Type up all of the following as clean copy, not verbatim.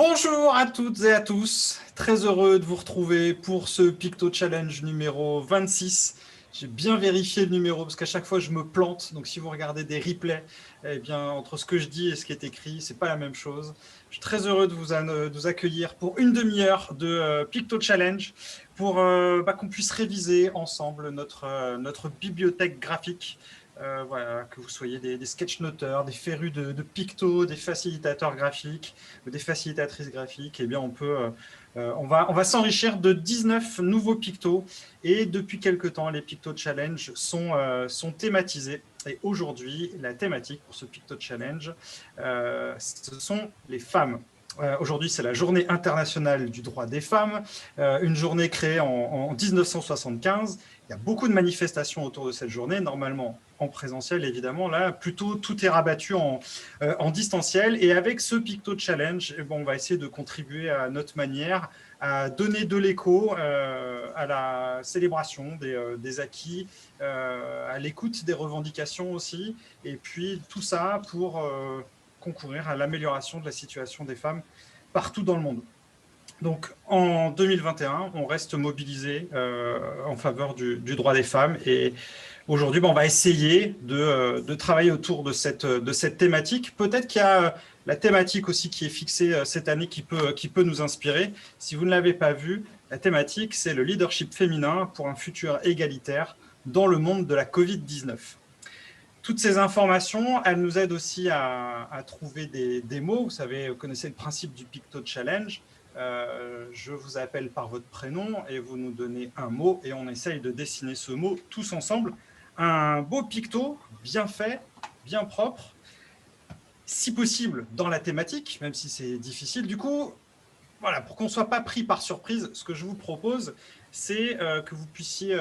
Bonjour à toutes et à tous, très heureux de vous retrouver pour ce Picto Challenge numéro 26. J'ai bien vérifié le numéro parce qu'à chaque fois je me plante, donc si vous regardez des replays, eh bien entre ce que je dis et ce qui est écrit, c'est pas la même chose. Je suis très heureux de vous accueillir pour une demi-heure de Picto Challenge pour qu'on puisse réviser ensemble notre bibliothèque graphique. Voilà, que vous soyez des sketchnoteurs, des férus de picto, des facilitateurs graphiques, des facilitatrices graphiques, eh bien on va s'enrichir de 19 nouveaux pictos. Et depuis quelques temps, les Picto Challenge sont thématisés. Et aujourd'hui, la thématique pour ce Picto Challenge, ce sont les femmes. Aujourd'hui, c'est la journée internationale du droit des femmes, une journée créée en 1975. Il y a beaucoup de manifestations autour de cette journée, normalement en présentiel, évidemment. Là, plutôt, tout est rabattu en distanciel. Et avec ce Picto Challenge, on va essayer de contribuer à notre manière à donner de l'écho à la célébration des acquis, à l'écoute des revendications aussi. Et puis, tout ça pour concourir à l'amélioration de la situation des femmes partout dans le monde. Donc, en 2021, on reste mobilisé en faveur du droit des femmes. Et aujourd'hui, on va essayer de travailler autour de cette thématique. Peut-être qu'il y a la thématique aussi qui est fixée cette année qui peut nous inspirer. Si vous ne l'avez pas vu, la thématique, c'est le leadership féminin pour un futur égalitaire dans le monde de la Covid-19. Toutes ces informations, elles nous aident aussi à trouver des mots. Vous savez, vous connaissez le principe du Picto Challenge. Je vous appelle par votre prénom et vous nous donnez un mot et on essaye de dessiner ce mot tous ensemble. Un beau picto, bien fait, bien propre, si possible dans la thématique, même si c'est difficile. Du coup, voilà, pour qu'on ne soit pas pris par surprise, ce que je vous propose, c'est que vous puissiez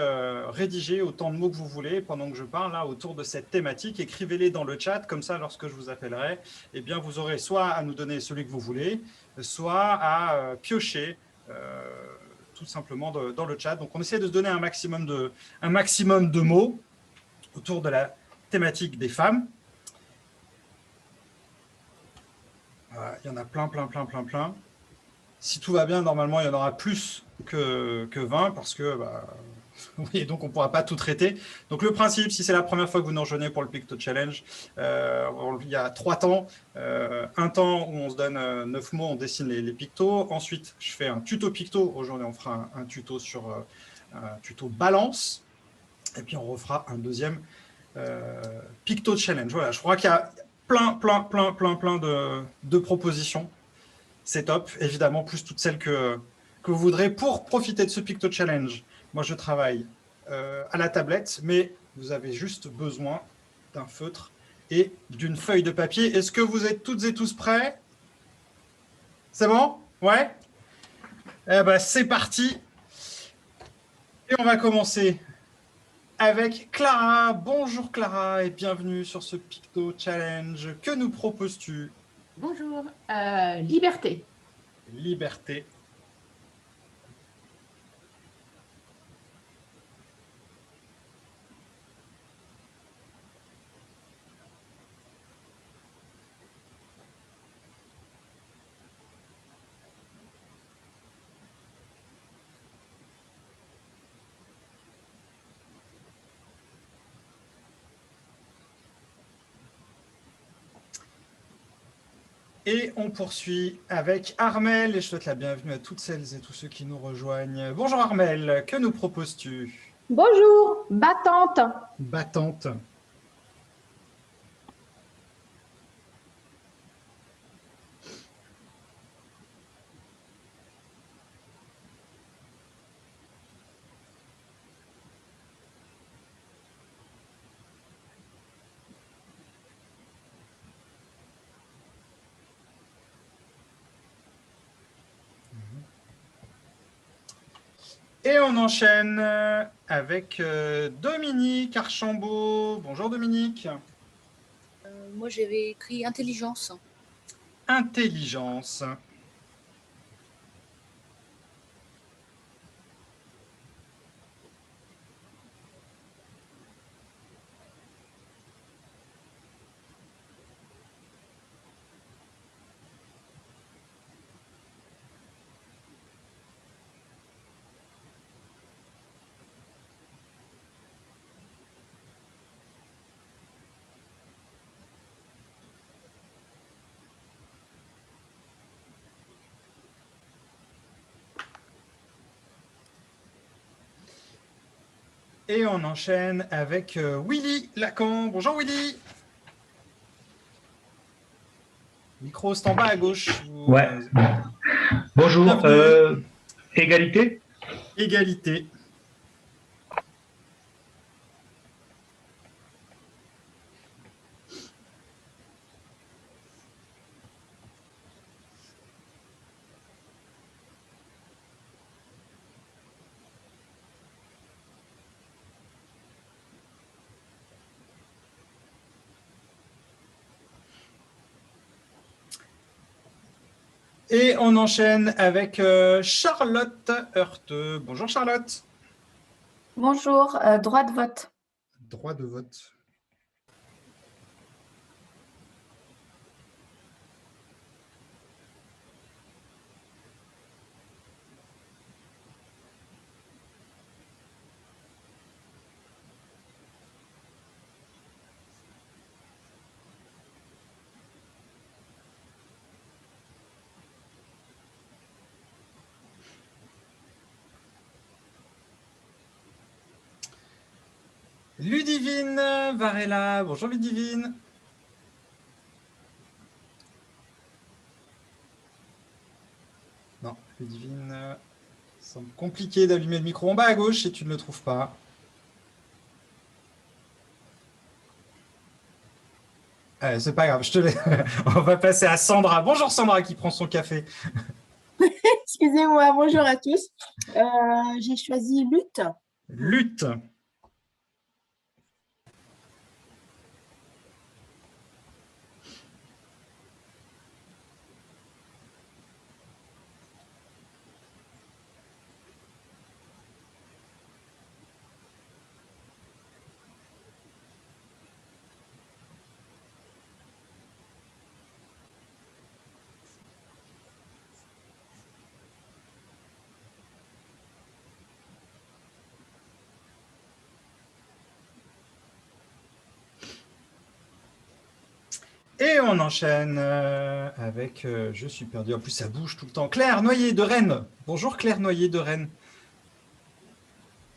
rédiger autant de mots que vous voulez pendant que je parle là autour de cette thématique. Écrivez-les dans le chat, comme ça, lorsque je vous appellerai, eh bien, vous aurez soit à nous donner celui que vous voulez, soit à piocher tout simplement dans le chat. Donc, on essaie de se donner un maximum de mots autour de la thématique des femmes. Voilà, il y en a plein, plein, plein, plein, plein. Si tout va bien, normalement, il y en aura plus que 20 parce que, oui, donc on ne pourra pas tout traiter. Donc le principe, si c'est la première fois que vous nous rejoignez pour le Picto Challenge, il y a 3 temps. Un temps où on se donne 9 mots, on dessine les pictos. Ensuite, je fais un tuto picto. Aujourd'hui, on fera un tuto sur un tuto balance. Et puis, on refera un deuxième Picto Challenge. Voilà, je crois qu'il y a plein, plein, plein, plein, plein de propositions. C'est top, évidemment, plus toutes celles que vous voudrez. Pour profiter de ce Picto Challenge, moi, je travaille à la tablette, mais vous avez juste besoin d'un feutre et d'une feuille de papier. Est-ce que vous êtes toutes et tous prêts? C'est bon? Ouais? Eh ben, c'est parti. Et on va commencer avec Clara. Bonjour Clara et bienvenue sur ce Picto Challenge. Que nous proposes-tu? Bonjour, liberté. Liberté. Et on poursuit avec Armel, et je souhaite la bienvenue à toutes celles et tous ceux qui nous rejoignent. Bonjour Armel, que nous proposes-tu? Bonjour, battante. Battante. Et on enchaîne avec Dominique Archambault. Bonjour Dominique. Moi, j'avais écrit intelligence. Intelligence. Et on enchaîne avec Willy Lacan. Bonjour Willy. Micro stand bas à gauche. Ouais. Bonjour. Bienvenue. Égalité? Égalité. Et on enchaîne avec Charlotte Heurteux. Bonjour Charlotte. Bonjour, droit de vote. Droit de vote. Ludivine Varela. Bonjour Ludivine. Non, Ludivine, semble compliqué d'allumer le micro en bas à gauche et tu ne le trouves pas. C'est pas grave, je te laisse. On va passer à Sandra. Bonjour Sandra qui prend son café. Excusez-moi, bonjour à tous. J'ai choisi lutte. Lutte. Et on enchaîne avec, je suis perdu, en plus ça bouge tout le temps, Claire Noyer de Rennes. Bonjour Claire Noyer de Rennes.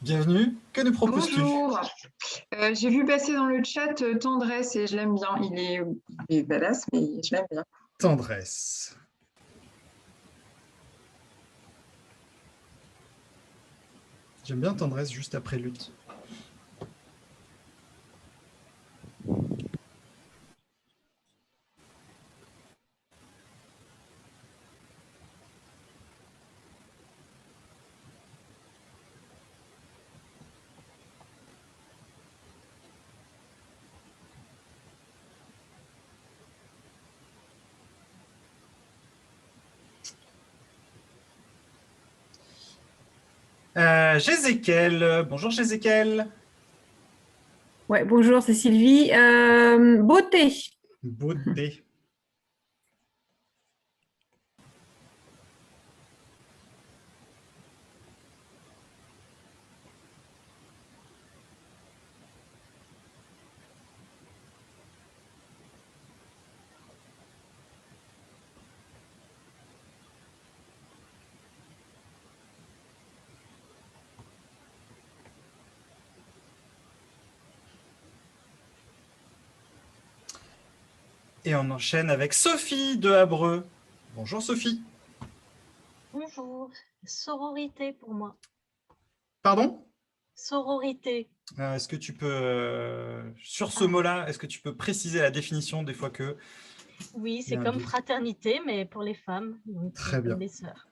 Bienvenue, que nous proposes-tu? Bonjour. J'ai vu passer dans le chat Tendresse et je l'aime bien. Il est badass, mais je l'aime bien. Tendresse. J'aime bien Tendresse juste après lutte. Jézékel. Bonjour Jézékel. Ouais, bonjour, c'est Sylvie. Beauté. Beauté. Et on enchaîne avec Sophie de Habreux. Bonjour Sophie. Bonjour, sororité pour moi. Pardon? Sororité. Est-ce que tu peux, sur ce mot-là, est-ce que tu peux préciser la définition des fois que... Oui, c'est comme fraternité, mais pour les femmes. Donc Très bien. comme des sœurs.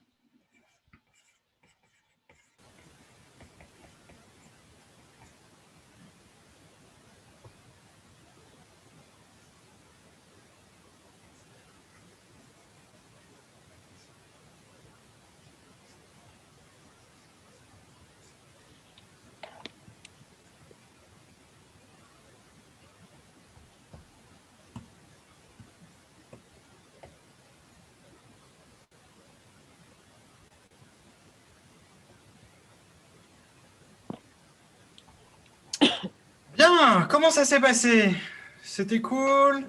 Bien, comment ça s'est passé? C'était cool?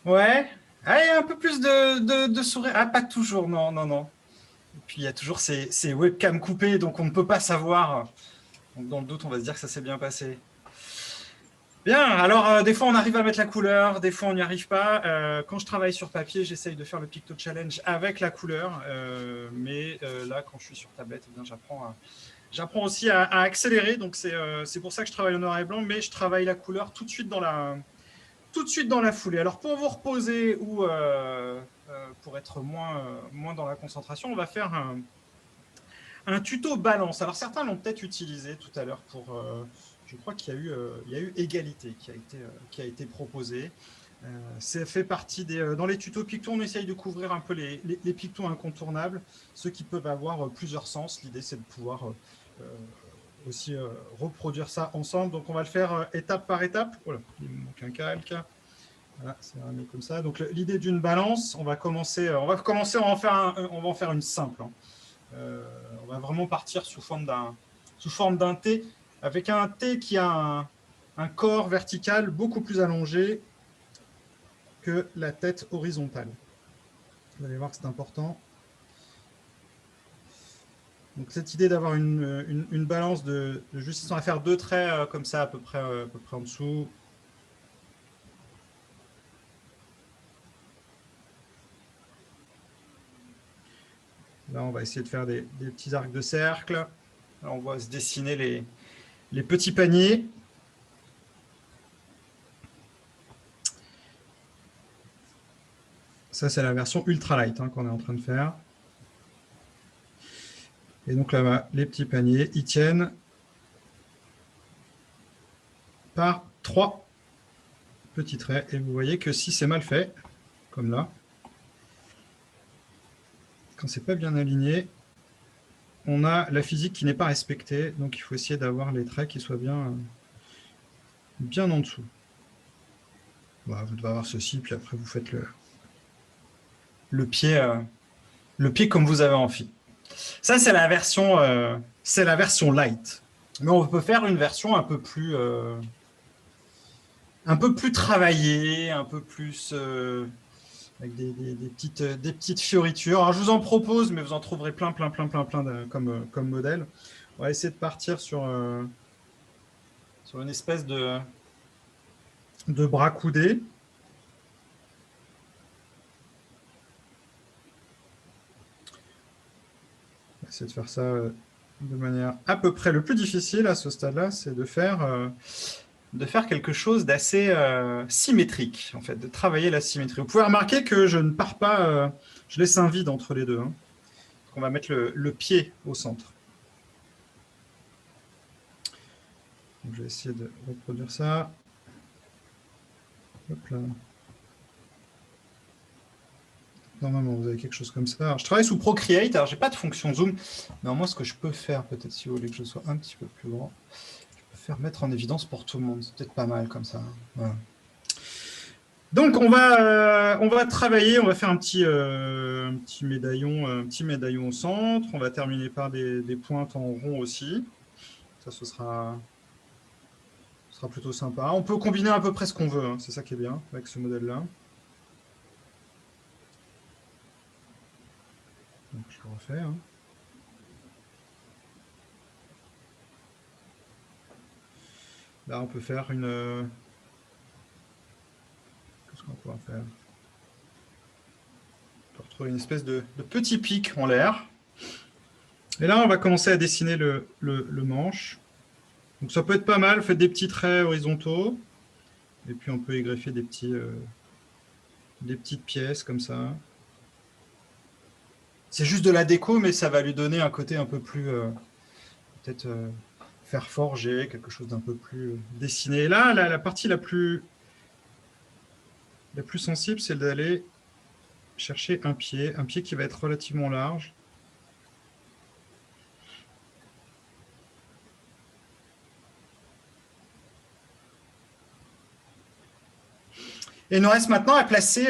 Ouais. Allez, un peu plus de sourire. Ah, pas toujours, non, non, non. Et puis, il y a toujours ces webcams coupées, donc on ne peut pas savoir Donc, dans le doute, on va se dire que ça s'est bien passé. Bien, alors des fois on arrive à mettre la couleur, des fois on n'y arrive pas. Quand je travaille sur papier, j'essaye de faire le Picto Challenge avec la couleur, mais là quand je suis sur tablette, eh bien, j'apprends aussi à accélérer, donc c'est pour ça que je travaille en noir et blanc, mais je travaille la couleur tout de suite dans la foulée. Alors pour vous reposer ou pour être moins dans la concentration, on va faire un tuto balance. Alors certains l'ont peut-être utilisé tout à l'heure pour... je crois qu'il y a eu égalité qui a été proposée. Ça fait partie dans les tutos Picto, on essaye de couvrir un peu les Pictos incontournables, ceux qui peuvent avoir plusieurs sens. L'idée, c'est de pouvoir aussi reproduire ça ensemble. Donc, on va le faire étape par étape. Voilà, il me manque un calque. Voilà, c'est remis comme ça. Donc, l'idée d'une balance, on va commencer, on va en faire une simple. Hein. On va vraiment partir sous forme d'un T, avec un T qui a un corps vertical beaucoup plus allongé que la tête horizontale. Vous allez voir que c'est important. Donc cette idée d'avoir une balance de juste, on va faire 2 traits comme ça à peu près en dessous. Là, on va essayer de faire des petits arcs de cercle. Là, on va se dessiner les petits paniers. Ça, c'est la version ultralight qu'on est en train de faire. Et donc là, les petits paniers, ils tiennent par 3 petits traits. Et vous voyez que si c'est mal fait, comme là, quand c'est pas bien aligné, on a la physique qui n'est pas respectée. Donc, il faut essayer d'avoir les traits qui soient bien en dessous. Voilà, vous devez avoir ceci, puis après, vous faites le pied comme vous avez envie. Ça, c'est la version light. Mais on peut faire une version un peu plus travaillée, un peu plus avec des petites fioritures. Alors, je vous en propose, mais vous en trouverez plein comme modèle. On va essayer de partir sur une espèce de bras coudés. On va essayer de faire ça de manière à peu près. Le plus difficile à ce stade-là, c'est de faire quelque chose d'assez symétrique, en fait, de travailler la symétrie. Vous pouvez remarquer que je ne pars pas, je laisse un vide entre les deux. Hein. On va mettre le pied au centre. Donc, je vais essayer de reproduire ça. Hop là. Normalement, vous avez quelque chose comme ça. Alors, je travaille sous Procreate. Alors, je n'ai pas de fonction zoom. Mais moi, ce que je peux faire, peut-être si vous voulez que je sois un petit peu plus grand, mettre en évidence pour tout le monde. C'est peut-être pas mal comme ça. Voilà. Donc, on va travailler, on va faire un petit médaillon au centre. On va terminer par des pointes en rond aussi. Ça, ce sera plutôt sympa. On peut combiner à peu près ce qu'on veut. Hein. C'est ça qui est bien avec ce modèle-là. Donc, je le refais. Hein. Là, on peut faire une... Qu'est-ce qu'on pourra faire? On peut retrouver une espèce de petit pic en l'air. Et là, on va commencer à dessiner le manche. Donc, ça peut être pas mal. Faites des petits traits horizontaux. Et puis, on peut y greffer des petites pièces comme ça. C'est juste de la déco, mais ça va lui donner un côté un peu plus... peut-être... faire forger, quelque chose d'un peu plus dessiné. Et là, la partie la plus sensible, c'est d'aller chercher un pied qui va être relativement large. Et il nous reste maintenant à placer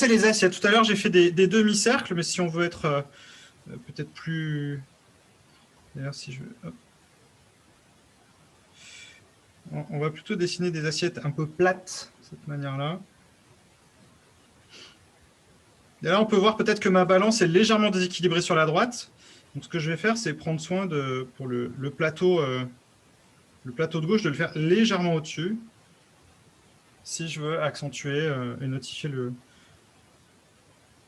les assiettes. Tout à l'heure, j'ai fait des demi-cercles, mais si on veut être peut-être plus... D'ailleurs, si je veux... Hop. On va plutôt dessiner des assiettes un peu plates, de cette manière-là. Et là, on peut voir peut-être que ma balance est légèrement déséquilibrée sur la droite. Donc, ce que je vais faire, c'est prendre soin pour le plateau le plateau de gauche, de le faire légèrement au-dessus si je veux accentuer et notifier le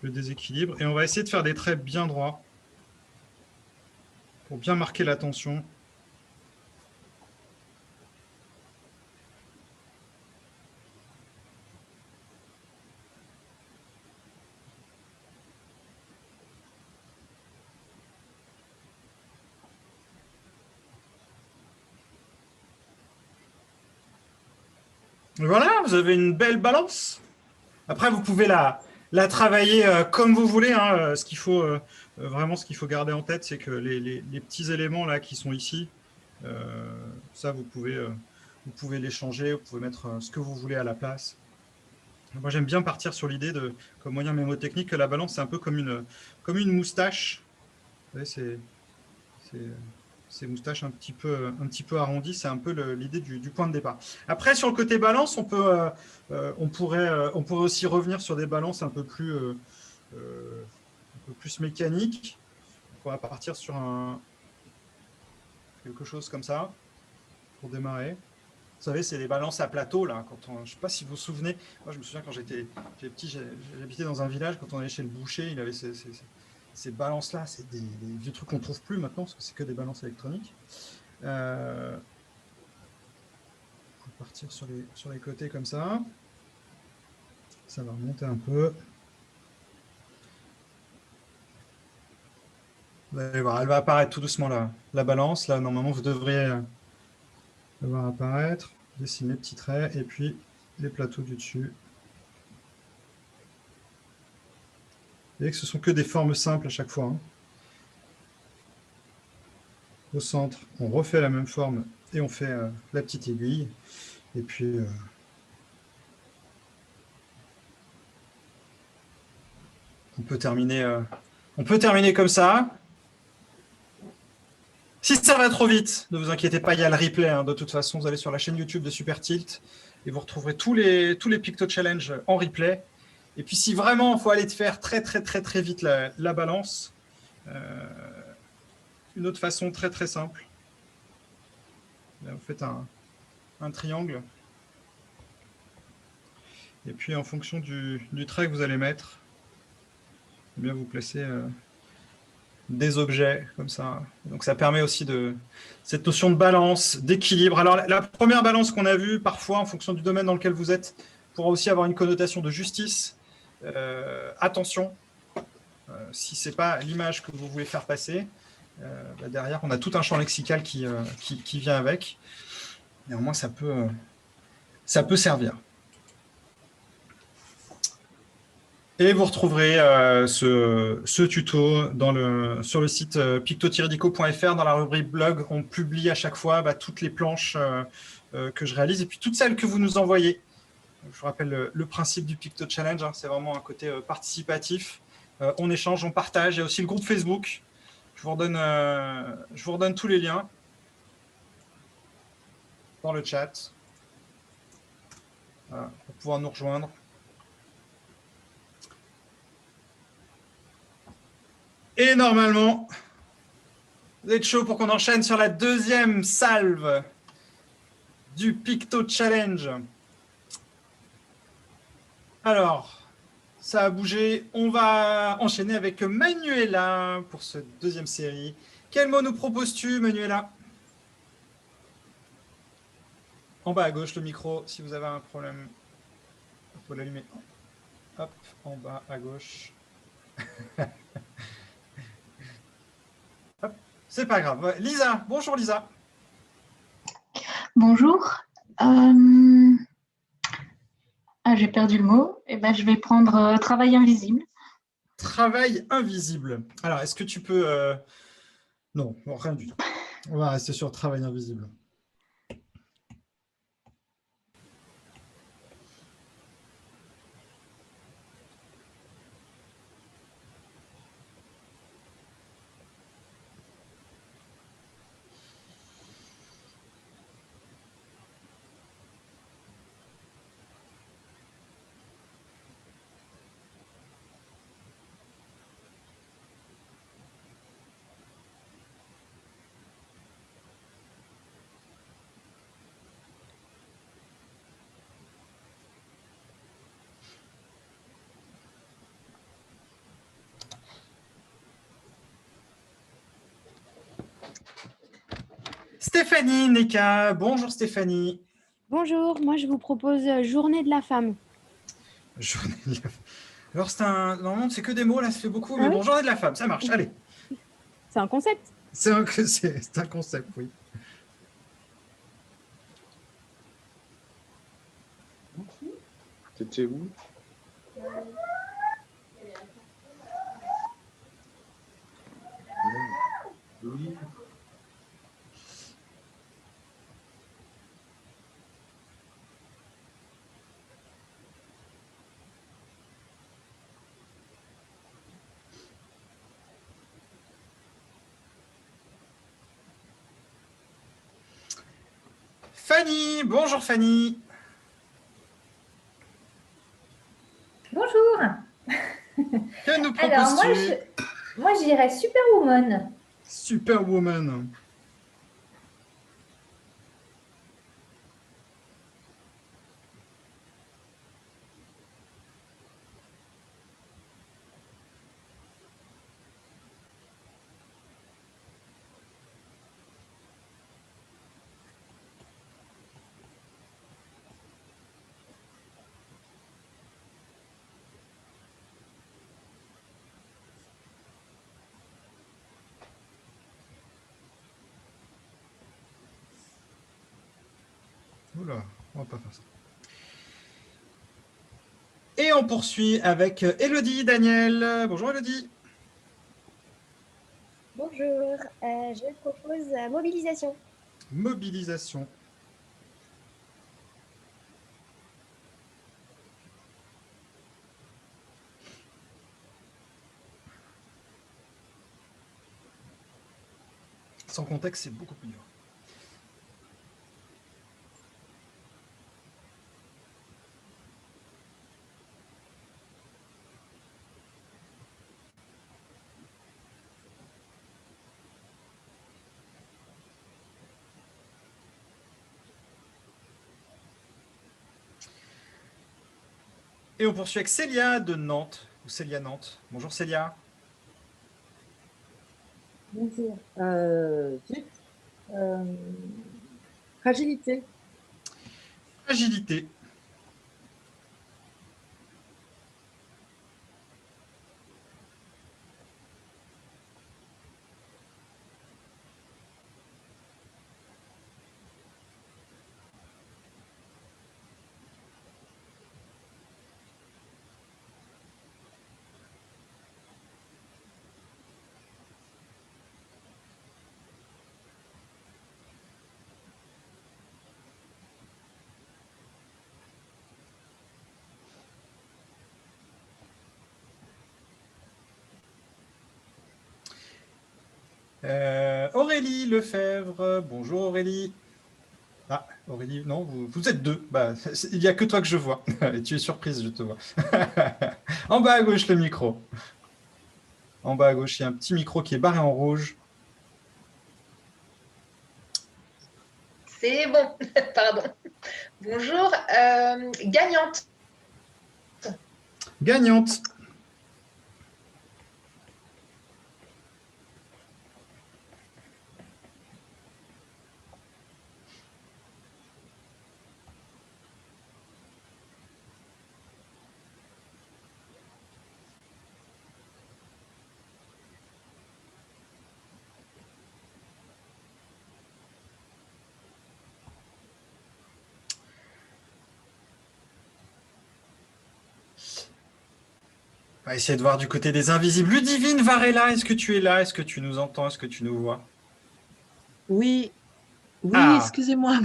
déséquilibre. Et on va essayer de faire des traits bien droits pour bien marquer la tension. Et voilà, vous avez une belle balance. Après, vous pouvez la travailler comme vous voulez. Hein. Ce qu'il faut vraiment, ce qu'il faut garder en tête, c'est que les petits éléments là qui sont ici, ça vous pouvez les changer, vous pouvez mettre ce que vous voulez à la place. Moi, j'aime bien partir sur l'idée de, comme moyen mémotechnique, que la balance c'est un peu comme une moustache. Vous savez, ces moustaches un petit peu arrondies, c'est un peu l'idée du point de départ. Après, sur le côté balance, on pourrait aussi revenir sur des balances un peu plus mécaniques. On va partir sur quelque chose comme ça pour démarrer. Vous savez, c'est les balances à plateau, là. Je ne sais pas si vous vous souvenez. Moi, je me souviens quand j'étais petit, j'habitais dans un village. Quand on allait chez le boucher, il avait ces balances-là. C'est des vieux trucs qu'on ne trouve plus maintenant, parce que c'est que des balances électroniques. On va partir sur les côtés comme ça. Ça va remonter un peu. Vous allez voir, elle va apparaître tout doucement, la balance. Là, normalement, vous devriez la voir apparaître. Dessiner les petits traits et puis les plateaux du dessus. Vous voyez que ce sont que des formes simples à chaque fois. Hein. Au centre, on refait la même forme et on fait la petite aiguille. Et puis, on peut terminer comme ça. Si ça va trop vite, ne vous inquiétez pas, il y a le replay. Hein. De toute façon, vous allez sur la chaîne YouTube de Super Tilt et vous retrouverez tous les Picto Challenge en replay. Et puis, si vraiment il faut aller faire très vite la balance, une autre façon très simple. Là, vous faites un triangle. Et puis, en fonction du trait que vous allez mettre, eh bien, vous placez des objets comme ça. Donc, ça permet aussi cette notion de balance, d'équilibre. Alors, la première balance qu'on a vue, parfois, en fonction du domaine dans lequel vous êtes, pourra aussi avoir une connotation de justice. Attention, si ce n'est pas l'image que vous voulez faire passer, derrière, on a tout un champ lexical qui vient avec. Néanmoins, ça peut servir. Et vous retrouverez ce tuto sur le site picto-dico.fr dans la rubrique blog. On publie à chaque fois toutes les planches que je réalise et puis toutes celles que vous nous envoyez. Je vous rappelle le principe du Picto Challenge, hein, c'est vraiment un côté participatif. On échange, on partage. Il y a aussi le groupe Facebook. Je vous redonne tous les liens dans le chat pour pouvoir nous rejoindre. Et normalement, vous êtes chaud pour qu'on enchaîne sur la deuxième salve du Picto Challenge. Alors, ça a bougé. On va enchaîner avec Manuela pour cette deuxième série. Quel mot nous proposes-tu, Manuela? En bas à gauche, le micro, si vous avez un problème, il faut l'allumer. Hop, en bas à gauche. Hop, c'est pas grave. Lisa, bonjour Lisa. Bonjour. J'ai perdu le mot. Je vais prendre travail invisible. Travail invisible. Alors, est-ce que tu peux... Non, rien du tout. On va rester sur travail invisible. Stéphanie Neka. Bonjour Stéphanie. Bonjour, moi je vous propose Journée de la femme. Journée de la... Alors normalement c'est que des mots, là ça fait beaucoup, mais Ah bon, oui Journée de la femme, ça marche, allez. C'est un concept. C'est un concept, oui. T'étais où? Oui. Fanny, bonjour Fanny. Bonjour. Que nous Alors, proposes-tu? moi, je dirais Superwoman. Superwoman. Oula, on va pas faire ça. Et on poursuit avec Élodie Daniel. Bonjour Élodie. Bonjour, je propose mobilisation. Mobilisation. Sans contexte, c'est beaucoup plus dur. Et on poursuit avec Célia de Nantes, ou Célia Nantes. Bonjour Célia. Bonjour. Zut. Fragilité. Agilité. Aurélie Lefebvre. Bonjour Aurélie. Ah, Aurélie, non, vous êtes deux. Bah, il n'y a que toi que je vois. Et tu es surprise, je te vois. En bas à gauche, le micro. En bas à gauche, il y a un petit micro qui est barré en rouge. C'est bon, pardon. Bonjour, gagnante. Gagnante. On va essayer de voir du côté des invisibles. Ludivine Varela, est-ce que tu es là? Est-ce que tu nous entends? Est-ce que tu nous vois? Oui, oui, Ah. excusez-moi.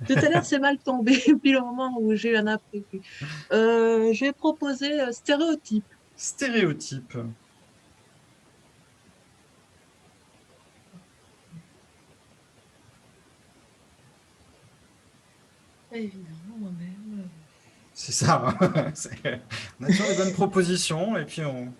Tout à l'heure, c'est mal tombé, puis le moment où j'ai eu un imprévu. Je vais proposer stéréotype. Stéréotype. Évidemment, moi-même. C'est ça. Hein. On a toujours les bonnes propositions et puis on...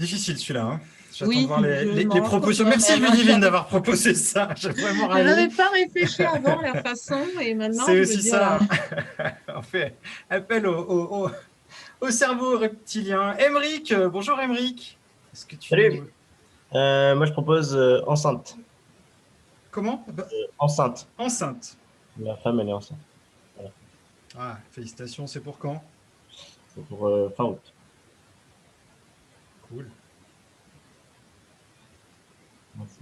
Difficile celui-là. Hein. J'attends Oui, de voir je les m'en rends propositions. compte, Merci mais Ludivine d'avoir proposé ça. J'ai vraiment Je n'avais ravi. pas réfléchi avant la façon et maintenant C'est je me aussi dis, ça. voilà. On fait appel au cerveau reptilien. Émeric, bonjour Émeric. Est-ce que tu Salut. Moi, je propose enceinte. Comment Enceinte. Enceinte. La femme, elle est enceinte. Voilà. Ah, félicitations, c'est pour quand? C'est pour fin août. Cool. Merci.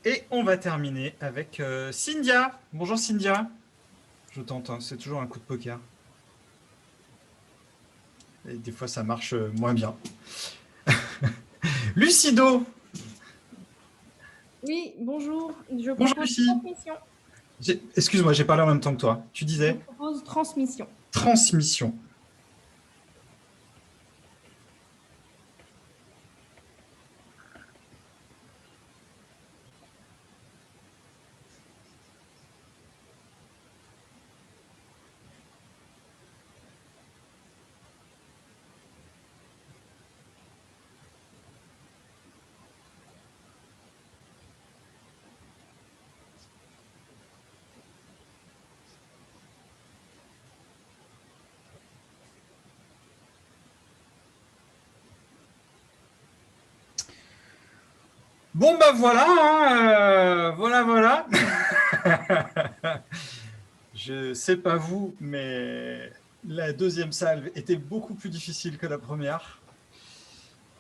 Et on va terminer avec Cynthia. Bonjour Cynthia. Je tente, hein, c'est toujours un coup de poker. Et des fois, ça marche moins bien. Lucido. Oui, bonjour. Je Bonjour propose Lucie. transmission. Excuse-moi, j'ai parlé en même temps que toi. Tu Je disais propose transmission. transmission. Bon, bah voilà, hein, voilà. Je sais pas vous, mais la deuxième salve était beaucoup plus difficile que la première.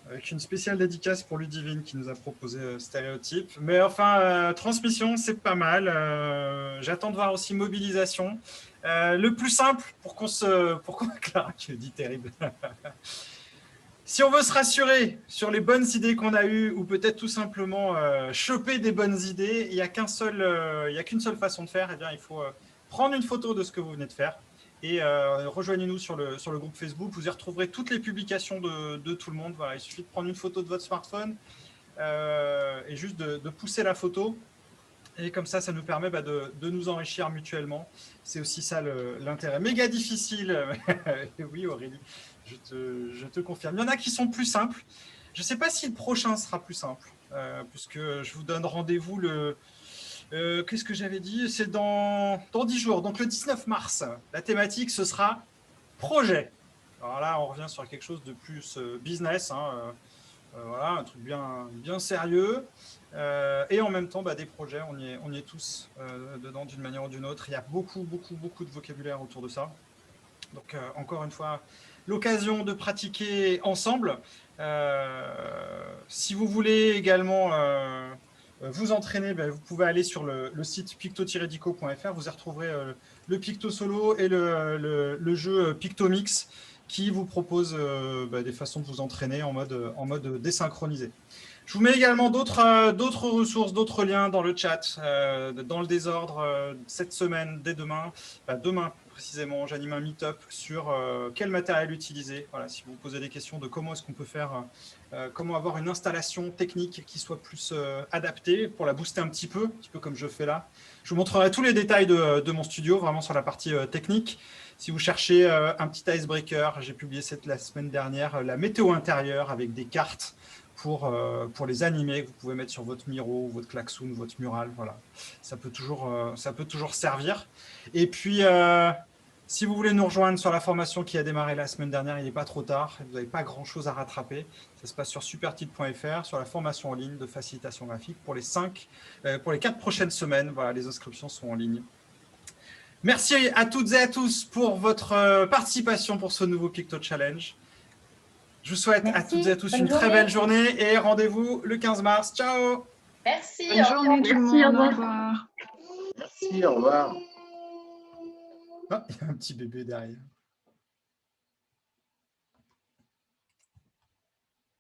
Avec une spéciale dédicace pour Ludivine qui nous a proposé Stéréotype. Mais enfin, transmission, c'est pas mal. J'attends de voir aussi mobilisation. Le plus simple pour qu'on Clara qui le dit terrible. Si on veut se rassurer sur les bonnes idées qu'on a eues ou peut-être tout simplement choper des bonnes idées, il n'y a qu'une seule façon de faire. Eh bien, il faut prendre une photo de ce que vous venez de faire et rejoignez-nous sur le groupe Facebook. Vous y retrouverez toutes les publications de tout le monde. Voilà, il suffit de prendre une photo de votre smartphone et juste de pousser la photo. Et comme ça nous permet de nous enrichir mutuellement. C'est aussi ça l'intérêt. Méga difficile. Oui, Aurélie, je te confirme. Il y en a qui sont plus simples. Je ne sais pas si le prochain sera plus simple, puisque je vous donne rendez-vous qu'est-ce que j'avais dit? C'est dans 10 jours, donc le 19 mars. La thématique, ce sera projet. Alors là, on revient sur quelque chose de plus business, hein, voilà, un truc bien sérieux. Et en même temps, des projets, on y est tous dedans d'une manière ou d'une autre. Il y a beaucoup de vocabulaire autour de ça. Donc, encore une fois, l'occasion de pratiquer ensemble. Si vous voulez également vous entraîner, vous pouvez aller sur le site picto-dico.fr. Vous y retrouverez le Picto Solo et le jeu Pictomix qui vous propose des façons de vous entraîner en mode désynchronisé. Je vous mets également d'autres ressources, d'autres liens dans le chat, dans le désordre cette semaine, dès demain. Demain, précisément, j'anime un meet-up sur quel matériel utiliser. Voilà, si vous vous posez des questions de comment est-ce qu'on peut faire, comment avoir une installation technique qui soit plus adaptée pour la booster un petit peu comme je fais là. Je vous montrerai tous les détails de mon studio, vraiment sur la partie technique. Si vous cherchez un petit icebreaker, j'ai publié la semaine dernière la météo intérieure avec des cartes pour les animer que vous pouvez mettre sur votre miro, votre klaxon, votre mural. Voilà. Ça peut toujours servir. Et puis, si vous voulez nous rejoindre sur la formation qui a démarré la semaine dernière, il n'est pas trop tard. Vous n'avez pas grand-chose à rattraper. Ça se passe sur supertitre.fr, sur la formation en ligne de facilitation graphique pour les 4 prochaines semaines. Voilà, les inscriptions sont en ligne. Merci à toutes et à tous pour votre participation pour ce nouveau Picto Challenge. Je vous souhaite à toutes et à tous une très belle journée et rendez-vous le 15 mars. Ciao! Merci. Bonne journée tout le monde. Au revoir. Merci, au revoir. Ah, il y a un petit bébé derrière.